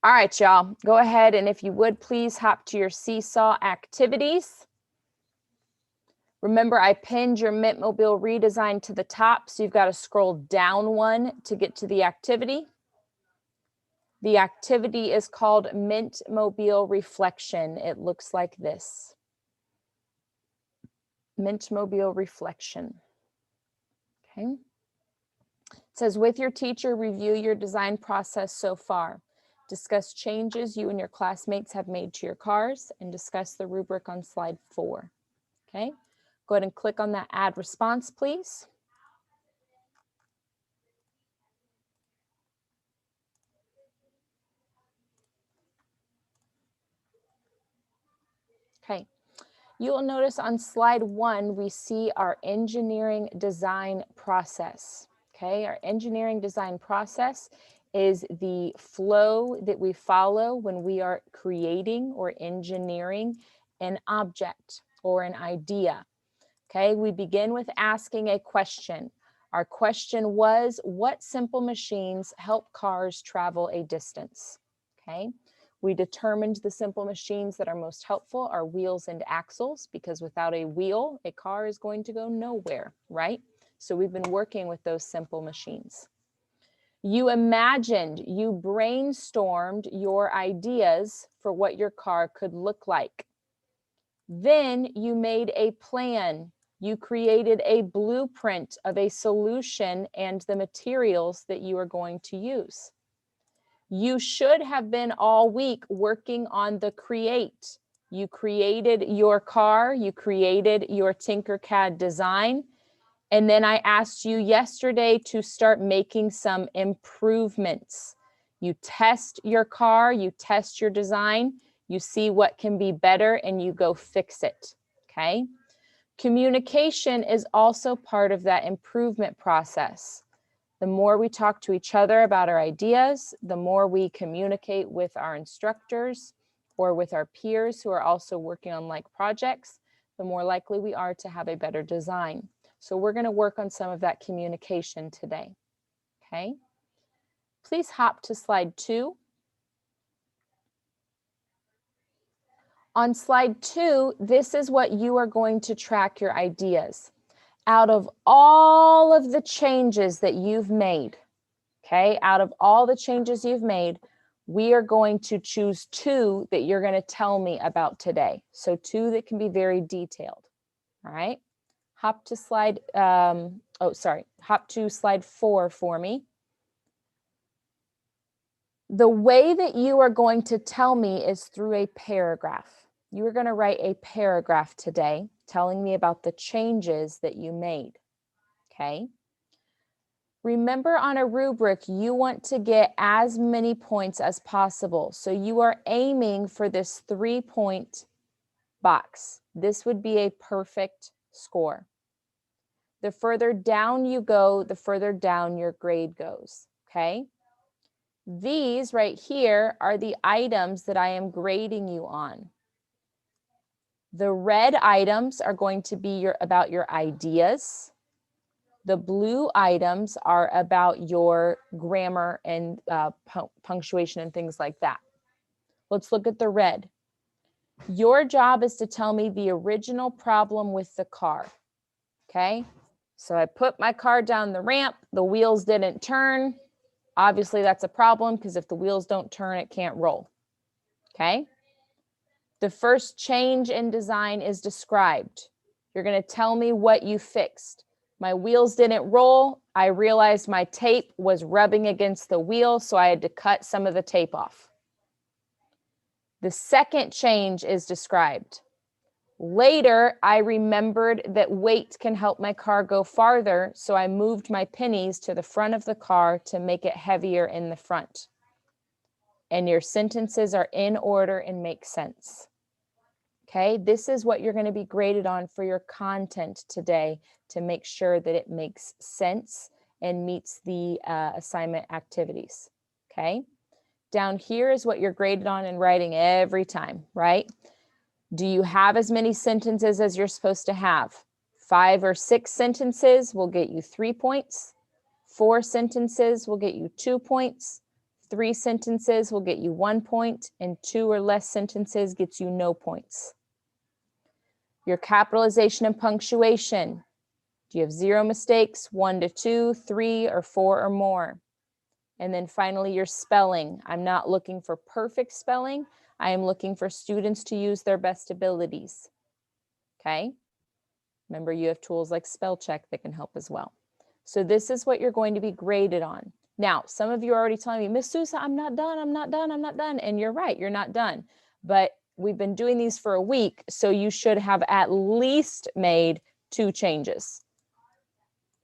All right, y'all, go ahead and if you would please hop to your seesaw activities. Remember, I pinned your Mint Mobile redesign to the top, so you've got to scroll down one to get to the activity. The activity is called Mint Mobile Reflection. It looks like this. Mint Mobile Reflection. Okay. It says, with your teacher, review your design process so far. Discuss changes you and your classmates have made to your cars and discuss the rubric on slide 4. Okay. Go ahead and click on that add response, please. Okay. You will notice on slide 1, we see our engineering design process. Okay, our engineering design process is the flow that we follow when we are creating or engineering an object or an idea. Okay, we begin with asking a question. Our question was, what simple machines help cars travel a distance? Okay. We determined the simple machines that are most helpful are wheels and axles, because without a wheel, a car is going to go nowhere, right? So we've been working with those simple machines. You imagined, you brainstormed your ideas for what your car could look like. Then you made a plan. You created a blueprint of a solution and the materials that you are going to use. You should have been all week working on the create. You created your car, you created your Tinkercad design, and then I asked you yesterday to start making some improvements. You test your car, you test your design, you see what can be better, and you go fix it, okay? Communication is also part of that improvement process. The more we talk to each other about our ideas, the more we communicate with our instructors or with our peers who are also working on like projects, the more likely we are to have a better design. So we're going to work on some of that communication today. Okay. Please hop to slide 2. On slide 2, this is what you are going to track your ideas. Out of all of the changes that you've made, okay, out of all the changes you've made, we are going to choose 2 that you're going to tell me about today. So 2 that can be very detailed. All right. Hop to slide, hop to slide 4 for me. The way that you are going to tell me is through a paragraph. You are going to write a paragraph today telling me about the changes that you made. Okay. Remember, on a rubric, you want to get as many points as possible. So you are aiming for this 3-point box. This would be a perfect score. The further down you go, the further down your grade goes, okay? These right here are the items that I am grading you on. The red items are going to be about your ideas. The blue items are about your grammar and punctuation and things like that. Let's look at the red. Your job is to tell me the original problem with the car, okay? So I put my car down the ramp, the wheels didn't turn. Obviously that's a problem, because if the wheels don't turn, it can't roll, okay? The first change in design is described. You're going to tell me what you fixed. My wheels didn't roll. I realized my tape was rubbing against the wheel, so I had to cut some of the tape off. The second change is described. Later, I remembered that weight can help my car go farther, so I moved my pennies to the front of the car to make it heavier in the front. And your sentences are in order and make sense. Okay, this is what you're going to be graded on for your content today, to make sure that it makes sense and meets the assignment activities. Okay, down here is what you're graded on in writing every time, right? Do you have as many sentences as you're supposed to have? 5 or 6 sentences will get you 3 points. 4 sentences will get you 2 points. 3 sentences will get you 1 point, and 2 or less sentences gets you no points. Your capitalization and punctuation. Do you have 0 mistakes, 1 to 2, 3, or 4 or more? And then finally, your spelling. I'm not looking for perfect spelling. I am looking for students to use their best abilities. Okay? Remember, you have tools like spell check that can help as well. So this is what you're going to be graded on. Now, some of you are already telling me, Miss Sousa, I'm not done, I'm not done, I'm not done. And you're right, you're not done. But we've been doing these for a week, so you should have at least made 2 changes.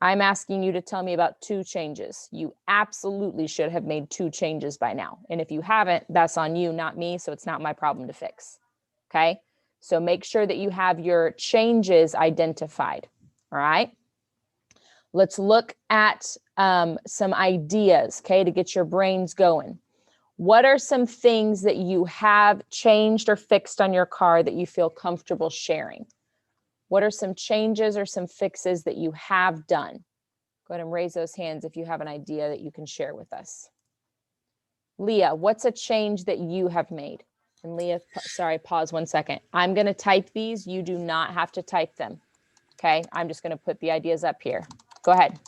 I'm asking you to tell me about 2 changes. You absolutely should have made 2 changes by now. And if you haven't, that's on you, not me, so it's not my problem to fix. Okay? So make sure that you have your changes identified. All right? Let's look at some ideas, okay, to get your brains going. What are some things that you have changed or fixed on your car that you feel comfortable sharing? What are some changes or some fixes that you have done? Go ahead and raise those hands if you have an idea that you can share with us. Leah, what's a change that you have made? And Leah, sorry, pause 1 second. I'm going to type these. You do not have to type them. Okay, I'm just going to put the ideas up here. Go ahead.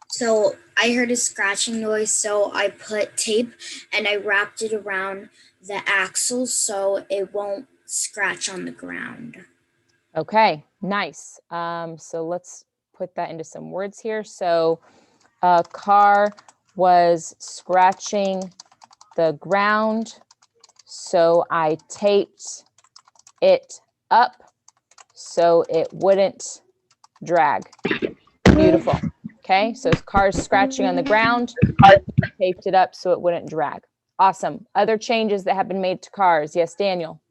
So I heard a scratching noise, so I put tape and I wrapped it around the axle so it won't scratch on the ground. Okay, nice. So let's put that into some words here. So a car was scratching the ground, so I taped it up so it wouldn't drag. Beautiful. Okay, so car's scratching on the ground, taped it up so it wouldn't drag. Awesome. Other changes that have been made to cars. Yes, Daniel.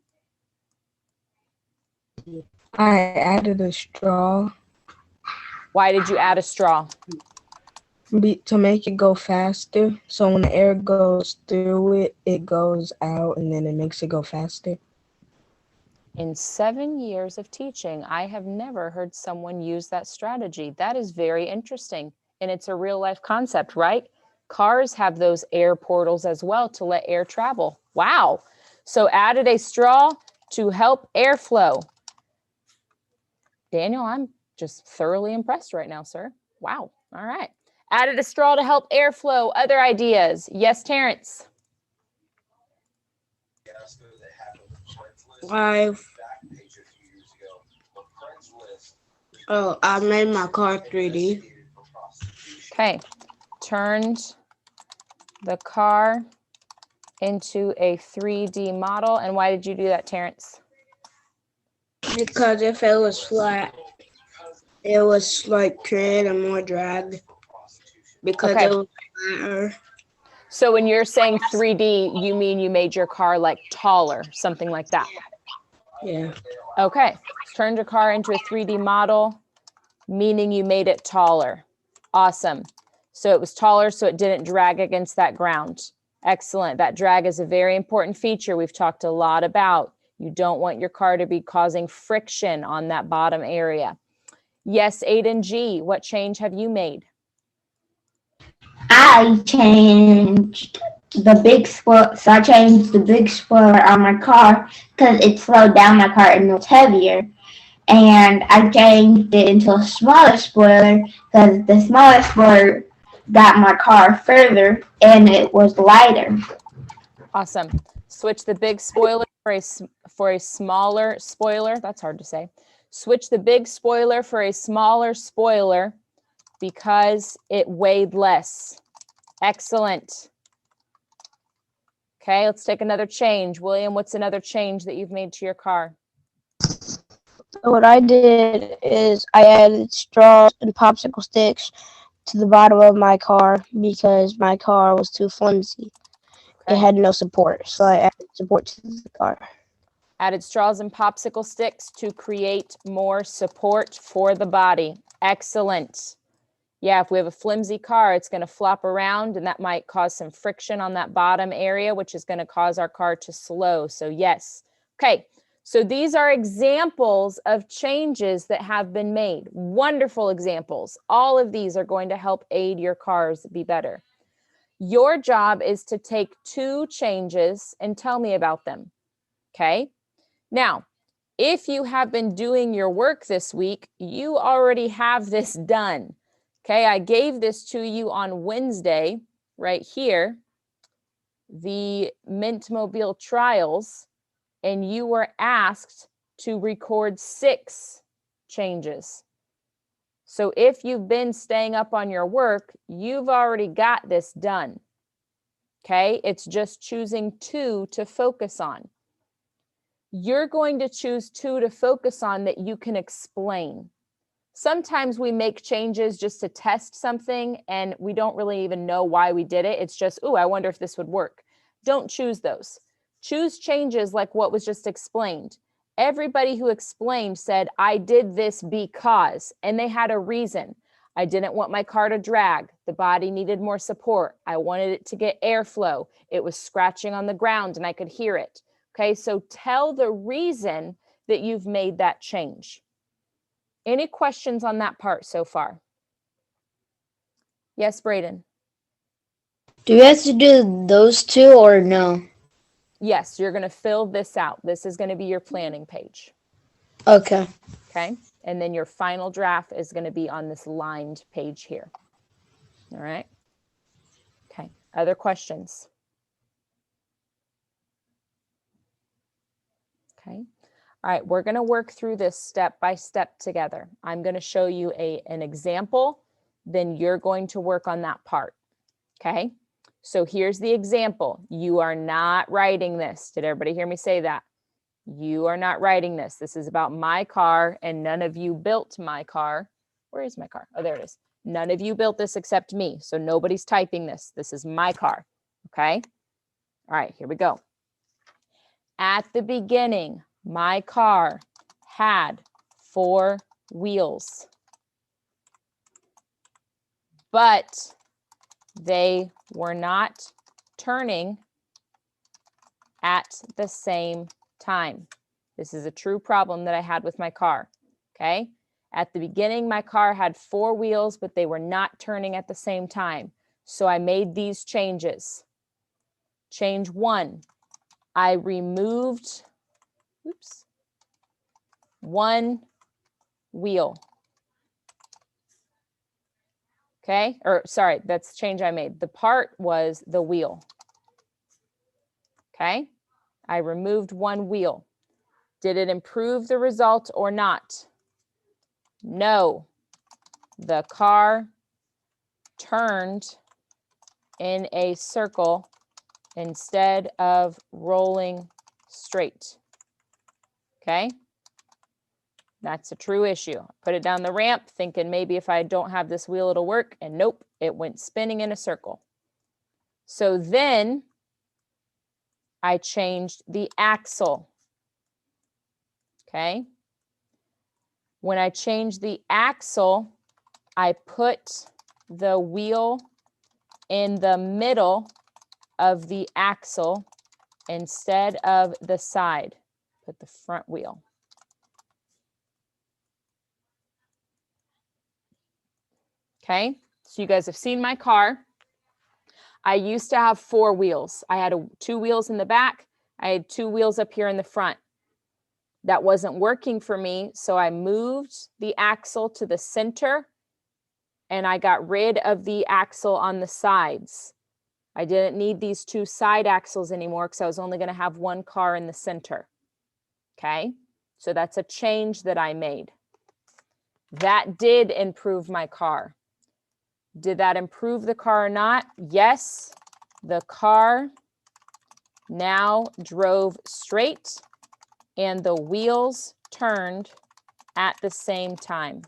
I added a straw. Why did you add a straw? To make it go faster. So when the air goes through it, it goes out and then it makes it go faster. In 7 years of teaching, I have never heard someone use that strategy. That is very interesting. And it's a real life concept, right? Cars have those air portals as well to let air travel. Wow. So added a straw to help airflow. Daniel, I'm just thoroughly impressed right now, sir. Wow. All right. Added a straw to help airflow. Other ideas? Yes, Terrence. I made my car 3D. Okay. Turned the car into a 3D model. And why did you do that, Terrence? Because if it was flat, it was like creating more drag. Because Okay. it was flatter. So when you're saying 3D, you mean you made your car like taller, something like that? Yeah. Okay. Turned your car into a 3D model, meaning you made it taller. Awesome. So it was taller so it didn't drag against that ground. Excellent. That drag is a very important feature we've talked a lot about. You don't want your car to be causing friction on that bottom area. Yes, Aiden G, what change have you made? I changed the big spoiler. So I changed the big spoiler on my car because it slowed down my car and it was heavier. And I changed it into a smaller spoiler because the smaller spoiler got my car further and it was lighter. Awesome. Switch the big spoiler for a smaller spoiler. That's hard to say. Switch the big spoiler for a smaller spoiler because it weighed less. Excellent. Okay, let's take another change. William, what's another change that you've made to your car? What I did is I added straws and popsicle sticks to the bottom of my car because my car was too flimsy. Okay. It had no support, so I added support to the car. Added straws and popsicle sticks to create more support for the body. Excellent. Yeah, if we have a flimsy car, it's going to flop around and that might cause some friction on that bottom area, which is going to cause our car to slow. So yes. Okay, so these are examples of changes that have been made. Wonderful examples. All of these are going to help aid your cars be better. Your job is to take 2 changes and tell me about them. Okay? Now, if you have been doing your work this week, you already have this done. Okay, I gave this to you on Wednesday, right here, the Mint Mobile trials, and you were asked to record 6 changes. So if you've been staying up on your work, you've already got this done. Okay, it's just choosing 2 to focus on. You're going to choose 2 to focus on that you can explain. Sometimes we make changes just to test something and we don't really even know why we did it. It's just, oh, I wonder if this would work. Don't choose those. Choose changes like what was just explained. Everybody who explained said, I did this because, and they had a reason. I didn't want my car to drag. The body needed more support. I wanted it to get airflow. It was scratching on the ground and I could hear it. Okay, so tell the reason that you've made that change. Any questions on that part so far? Yes, Braden? Do we have to do those 2 or no? Yes, you're going to fill this out. This is going to be your planning page. Okay. Okay, and then your final draft is going to be on this lined page here. All right. Okay, other questions? Okay. All right, we're going to work through this step by step together. I'm going to show you an example, then you're going to work on that part. Okay, so here's the example. You are not writing this. Did everybody hear me say that? You are not writing this. This is about my car, and none of you built my car. Where is my car? Oh, there it is. None of you built this except me, so nobody's typing this. This is my car. Okay, all right, here we go. At the beginning, my car had 4 wheels, but they were not turning at the same time. This is a true problem that I had with my car. Okay, at the beginning, my car had 4 wheels, but they were not turning at the same time. So I made these changes. Change 1, I removed, 1 wheel. Okay, or sorry, that's the change I made. The part was the wheel. Okay, I removed 1 wheel. Did it improve the result or not? No. The car turned in a circle instead of rolling straight. Okay, that's a true issue. Put it down the ramp thinking maybe if I don't have this wheel it'll work, and nope, it went spinning in a circle. So then I changed the axle. Okay, when I changed the axle, I put the wheel in the middle of the axle instead of the side. Put the front wheel. Okay, so you guys have seen my car. I used to have 4 wheels. I had 2 wheels in the back. I had 2 wheels up here in the front. That wasn't working for me, so I moved the axle to the center and I got rid of the axle on the sides. I didn't need these 2 side axles anymore because I was only going to have 1 car in the center. Okay, so that's a change that I made. That did improve my car. Did that improve the car or not? Yes, the car now drove straight and the wheels turned at the same time.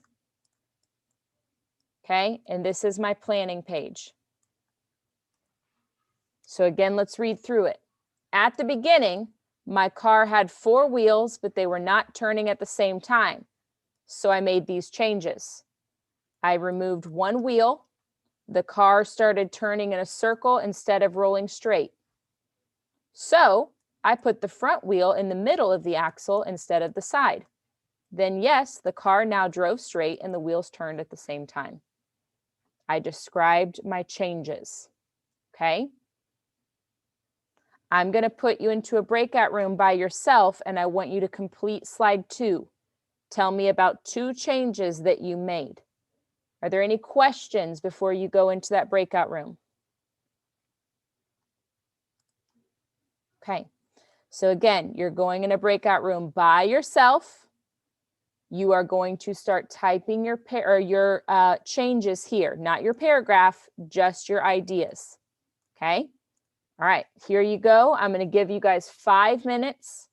Okay, and this is my planning page. So again, let's read through it. At the beginning, my car had 4 wheels, but they were not turning at the same time. So I made these changes. I removed 1 wheel. The car started turning in a circle instead of rolling straight. So I put the front wheel in the middle of the axle instead of the side. Then yes, the car now drove straight and the wheels turned at the same time. I described my changes. okay? I'm going to put you into a breakout room by yourself, and I want you to complete slide 2. Tell me about 2 changes that you made. Are there any questions before you go into that breakout room? Okay, so again, you're going in a breakout room by yourself. You are going to start typing your changes here, not your paragraph, just your ideas. Okay, all right, here you go. I'm going to give you guys 5 minutes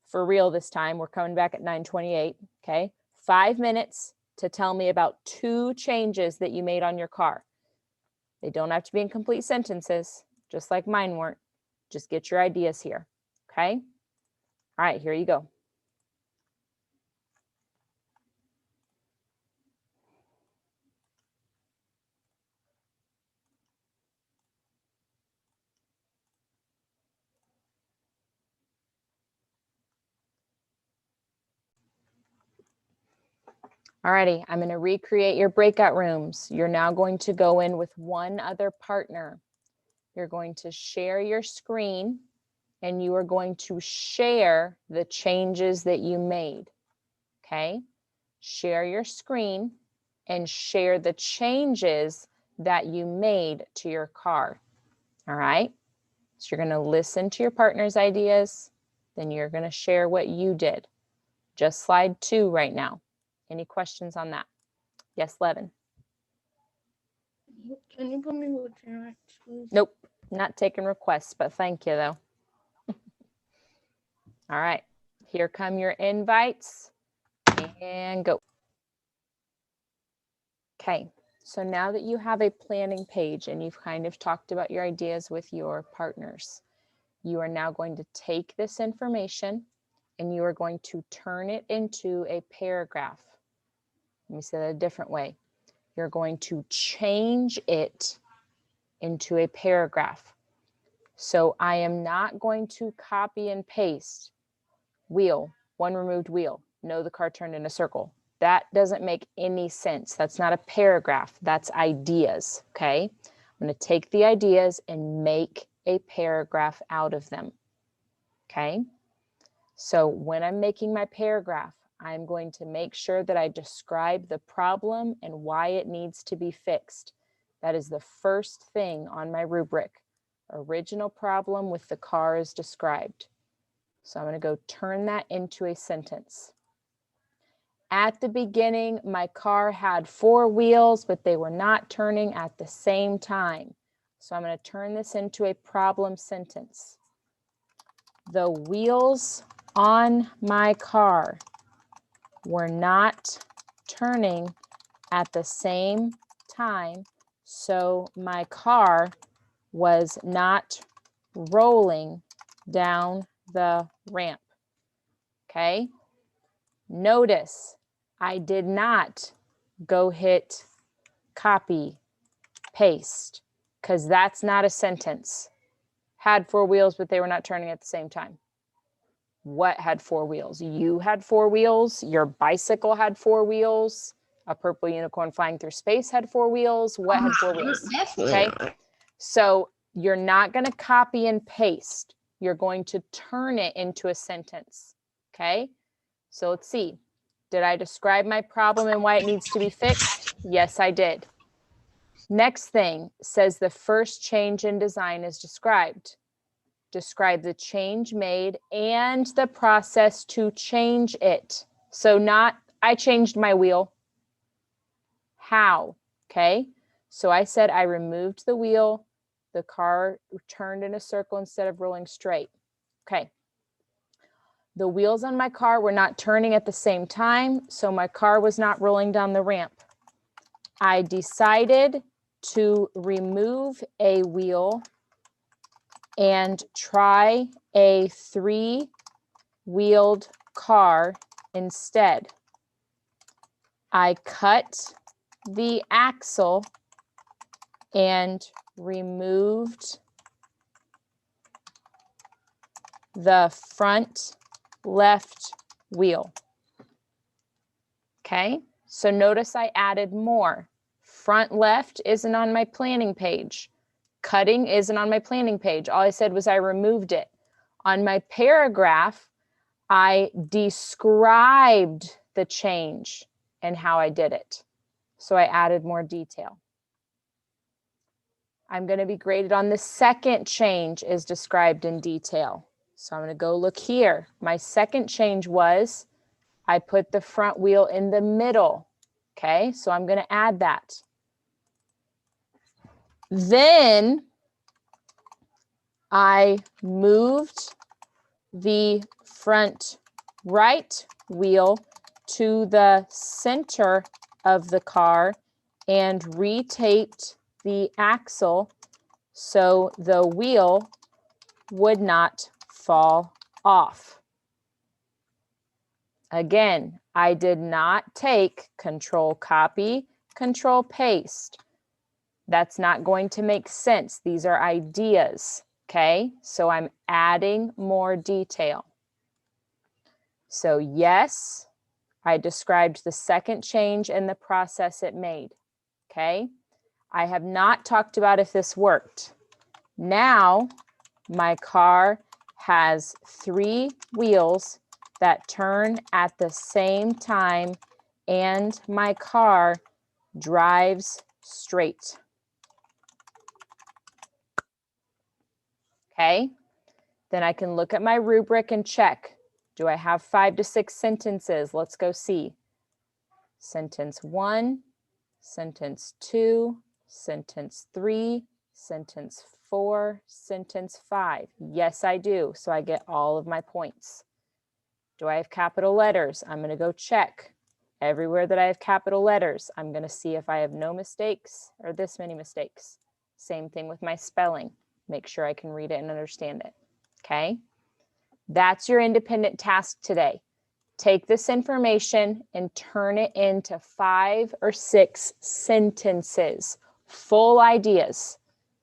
for real this time. We're coming back at 9:28. Okay, 5 minutes to tell me about 2 changes that you made on your car. They don't have to be in complete sentences, just like mine weren't. Just get your ideas here. Okay, all right, here you go. Alrighty, I'm going to recreate your breakout rooms. You're now going to go in with one other partner. You're going to share your screen and you are going to share the changes that you made. Okay? Share your screen and share the changes that you made to your car. All right? So you're going to listen to your partner's ideas, then you're going to share what you did. Just slide 2 right now. Any questions on that? Yes, Levin. Can you put me with your next, please? Nope, not taking requests, but thank you though. All right, here come your invites and go. Okay, so now that you have a planning page and you've kind of talked about your ideas with your partners, you are now going to take this information and you are going to turn it into a paragraph. Let me say that a different way. You're going to change it into a paragraph. So I am not going to copy and paste wheel, 1 removed wheel. No, the car turned in a circle. That doesn't make any sense. That's not a paragraph. That's ideas, okay? I'm going to take the ideas and make a paragraph out of them, okay? So when I'm making my paragraph, I'm going to make sure that I describe the problem and why it needs to be fixed. That is the first thing on my rubric. Original problem with the car is described. So I'm going to go turn that into a sentence. At the beginning, my car had 4 wheels, but they were not turning at the same time. So I'm going to turn this into a problem sentence. The wheels on my car were not turning at the same time, so my car was not rolling down the ramp. Okay? Notice I did not go hit copy, paste, because that's not a sentence. Had 4 wheels, but they were not turning at the same time. What had 4 wheels? You had 4 wheels. Your bicycle had 4 wheels. A purple unicorn flying through space had 4 wheels. What had 4 wheels? Okay. So you're not going to copy and paste. You're going to turn it into a sentence. Okay. So let's see. Did I describe my problem and why it needs to be fixed? Yes, I did. Next thing says the first change in design is described. Describe the change made and the process to change it. So not, I changed my wheel. How? Okay. So I said I removed the wheel. The car turned in a circle instead of rolling straight. Okay. The wheels on my car were not turning at the same time, so my car was not rolling down the ramp. I decided to remove a wheel and try a 3-wheeled car instead. I cut the axle and removed the front left wheel. Okay, so notice I added more. Front left isn't on my planning page. Cutting isn't on my planning page. All I said was I removed it. On my paragraph, I described the change and how I did it. So I added more detail. I'm going to be graded on the second change is described in detail. So I'm going to go look here. My second change was I put the front wheel in the middle. Okay, so I'm going to add that. Then I moved the front right wheel to the center of the car and retaped the axle so the wheel would not fall off. Again, I did not take control copy, control paste. That's not going to make sense. These are ideas, okay? So I'm adding more detail. So yes, I described the second change and the process it made, okay? I have not talked about if this worked. Now, my car has 3 wheels that turn at the same time and my car drives straight. Okay, then I can look at my rubric and check. Do I have 5 to 6 sentences? Let's go see. Sentence 1, sentence 2, sentence 3, sentence 4, sentence 5. Yes, I do. So I get all of my points. Do I have capital letters? I'm going to go check. Everywhere that I have capital letters, I'm going to see if I have no mistakes or this many mistakes. Same thing with my spelling. Make sure I can read it and understand it. Okay? That's your independent task today. Take this information and turn it into 5 or 6 sentences, full ideas.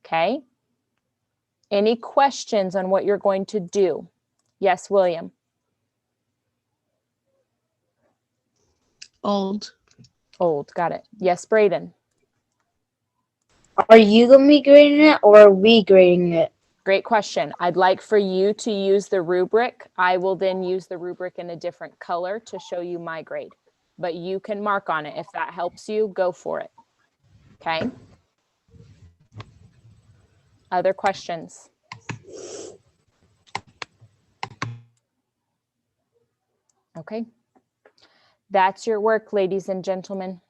Okay? Any questions on what you're going to do? Yes, William. Old. Old, got it. Yes, Braden. Are you going to be grading it or are we grading it? Great question. I'd like for you to use the rubric. I will then use the rubric in a different color to show you my grade. But you can mark on it. If that helps you, go for it. Okay? Other questions? Okay. That's your work, ladies and gentlemen.